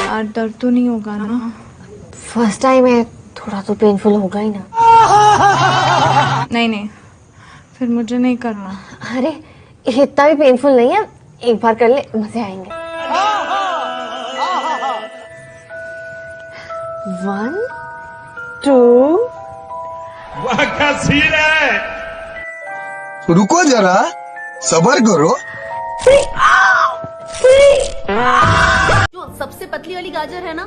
यार दर्द तो नहीं होगा ना? फर्स्ट टाइम है, थोड़ा तो पेनफुल होगा ही ना। नहीं नहीं, फिर मुझे नहीं करना। अरे इतना भी पेनफुल नहीं है, एक बार कर ले, मजे आएंगे। 1 2 वाह क्या सीन है। रुको जरा, सबर करो। जो सबसे पतली वाली गाजर है ना,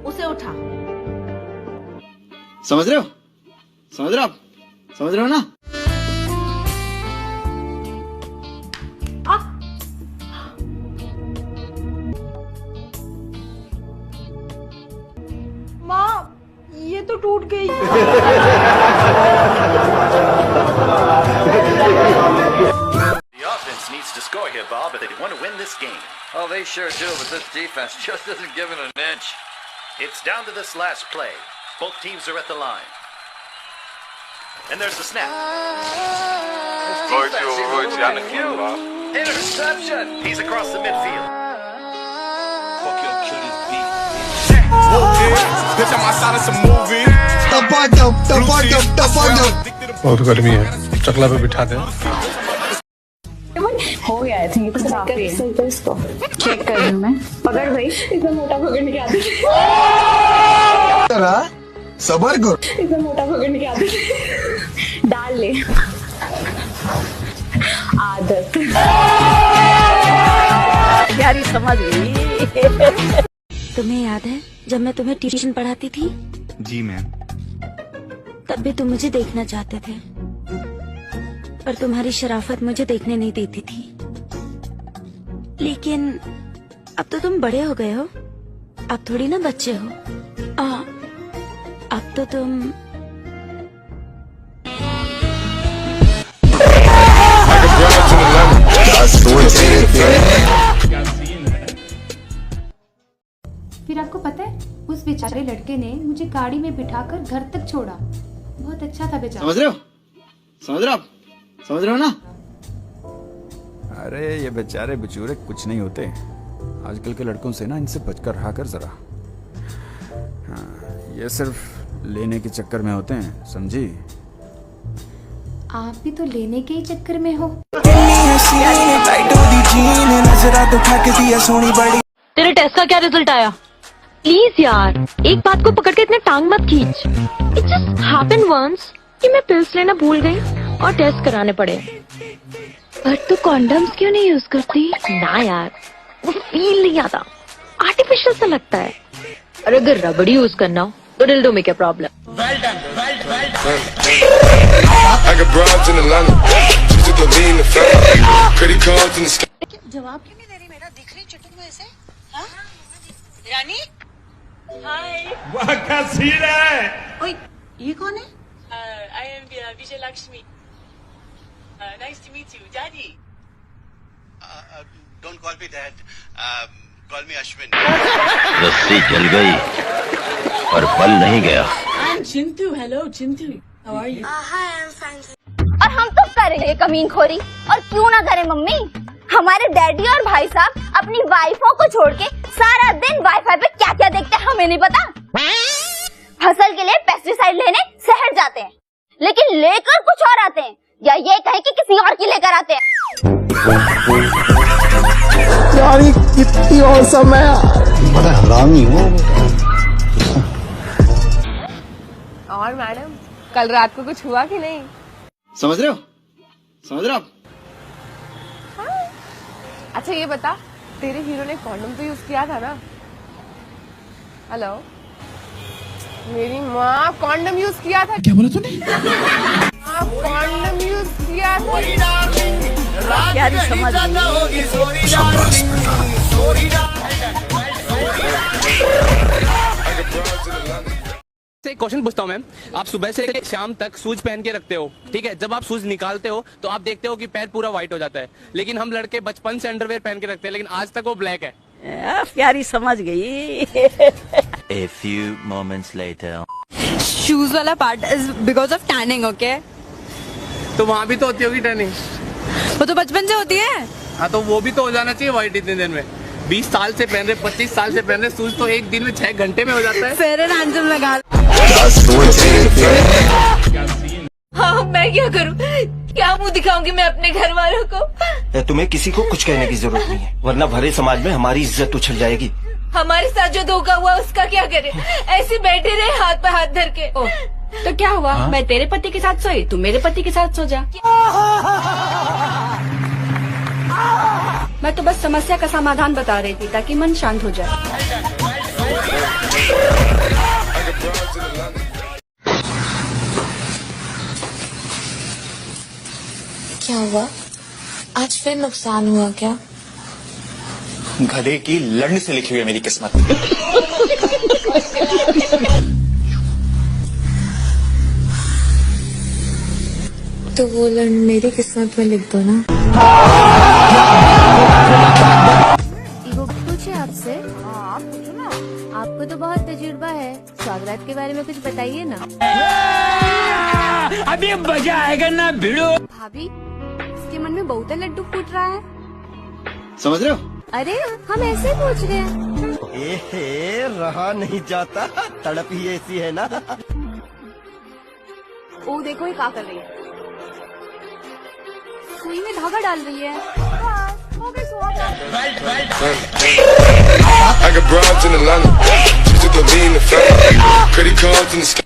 उसे उठा। समझ रहे हो? समझ रहे हो आप? समझ रहे हो ना? माँ, ये तो टूट गई। Needs to score here, Bob, but they want to win this game. Oh, they sure do, but this defense just isn't giving an inch. It's down to this last play. Both teams are at the line. And there's the snap. Interception! He's across the midfield. Fuck your killers beat. Bitch, I'm outside of some movie. बहुत गर्मी है, चकला पे बिठा दे। हो गया है, ये तो काफी है। इसको चेक कर लूं मैं। पकड़ भाई, इतना मोटा पकड़ने की आदत। जरा सबर करो। इतना मोटा पकड़ने की आदत। डाल ले। आदत। यारी समझ गई। तुम्हें याद है जब मैं तुम्हें ट्यूशन पढ़ाती थी? जी मैम। तब भी तुम मुझे देखना चाहते थे, पर तुम्हारी शराफत मुझे देखने नहीं देती थी। लेकिन अब तो तुम बड़े हो गए हो, अब थोड़ी ना बच्चे हो। अब तो तुम फिर आपको पता है, उस बेचारे लड़के ने मुझे गाड़ी में बिठाकर घर तक छोड़ा। बहुत अच्छा था बेचारा। समझ रहे हो? समझ रहे हो आप? समझ रहे हो ना? अरे ये बेचारे बेचूरे कुछ नहीं होते। आजकल के लड़कों से ना इनसे बचकर रहा कर जरा। हाँ, ये सिर्फ लेने के चक्कर में होते हैं, समझी? आप भी तो लेने के ही चक्कर में हो। तेरे टेस्ट का क्या रिजल्ट आया? प्लीज यार, एक बात को पकड़ के इतने टांग मत खींच। इट जस्ट हैपेंड वंस कि मैं पिल्स लेना भूल गई और टेस्ट कराने पड़े। पर तू कॉन्डम्स क्यों नहीं यूज करती? ना यार, वो फील नहीं आता, आर्टिफिशियल सा लगता है। और अगर रबड़ी यूज करना हो तो डिल्डो में क्या प्रॉब्लम? जवाब क्यों नहीं दे रही मेरा? दिख रही चुटक में ऐसे? हाँ? रानी? हाय। वाह क्या सीन है। ओए, ये कौन है? I am Vijay Lakshmi. Nice to meet you, Daddy. Don't call me that. Call me Ashwin. रस्सी जल गई पर बल नहीं गया। I'm Chintu. Hello, Chintu. How are you? Hi, I'm fine. और हम तो करेंगे कमीनखोरी, और क्यों ना करें मम्मी। हमारे डैडी और भाई साहब अपनी वाइफों को छोड़ के सारा दिन वाईफाई पे क्या क्या देखते हैं हमें नहीं पता। फसल के लिए पेस्टिसाइड लेने शहर जाते हैं, लेकिन लेकर कुछ और आते हैं, या ये कहें कि किसी और की लेकर आते हैं। यार कितनी औसम है, बड़ा हरामी हो। और मैडम, कल रात को कुछ हुआ कि नहीं? समझ रहे हो? समझ रहे हो आप? अच्छा ये बता, तेरे हीरो ने कॉन्डम तो यूज किया था ना? हेलो, मेरी माँ कॉन्डम यूज किया था। क्या बोला तूने? कॉन्डम यूज किया था। यारी समझ एक क्वेश्चन पूछता हूँ मैम, आप सुबह से शाम तक शूज पहन के रखते हो, ठीक है? जब आप शूज निकालते हो तो आप देखते हो कि पैर पूरा व्हाइट हो जाता है, लेकिन हम लड़के बचपन से अंडरवेयर पहन के रखते हैं, लेकिन आज तक वो ब्लैक है। यारी समझ गई। A few moments later. Shoes वाला part is because of tanning, okay? तो वहाँ भी तो होती होगी टर्निंग। वो तो बचपन से होती है। हाँ तो वो भी तो हो जाना चाहिए व्हाइट इतने दिन में। 20 साल से पहन रहे, 25 साल से पहन रहे शूज, तो एक दिन में 6 घंटे में हो जाता है। फेयर एंड हैंडसम लगा। हाँ, मैं क्या करूँ? क्या मुंह दिखाऊंगी मैं अपने घर वालों को? तुम्हें किसी को कुछ कहने की जरूरत नहीं है, वरना भरे समाज में हमारी इज्जत उछल जाएगी। हमारे साथ जो धोखा हुआ उसका क्या करे? ऐसे बैठे रहे हाथ पे हाथ धर के। तो क्या हुआ? मैं तेरे पति के साथ सोई, तू मेरे पति के साथ सो जा। मैं तो बस समस्या का समाधान बता रही थी ताकि मन शांत हो जाए। क्या हुआ? आज फिर नुकसान हुआ क्या? गधे की लड़ने से लिखी हुई है मेरी किस्मत। तो वो लड़ मेरी किस्मत में लिख दो ना। पूछे आपसे? हाँ, पूछो ना। आपको तो बहुत तजुर्बा है, स्वागत के बारे में कुछ बताइए ना। अभी मजा आएगा ना भिड़ो। भाभी, इसके मन में बहुत लड्डू फूट रहा है। समझ रहे हो? अरे हम ऐसे ही पूछ रहे हैं। एहे, रहा नहीं जाता, तड़प ही ऐसी है ना। ओ देखो ये क्या कर रही है, सुई में धागा डाल रही है। I got broads in Atlanta. She took the lean, the family. Credit cards in the sky.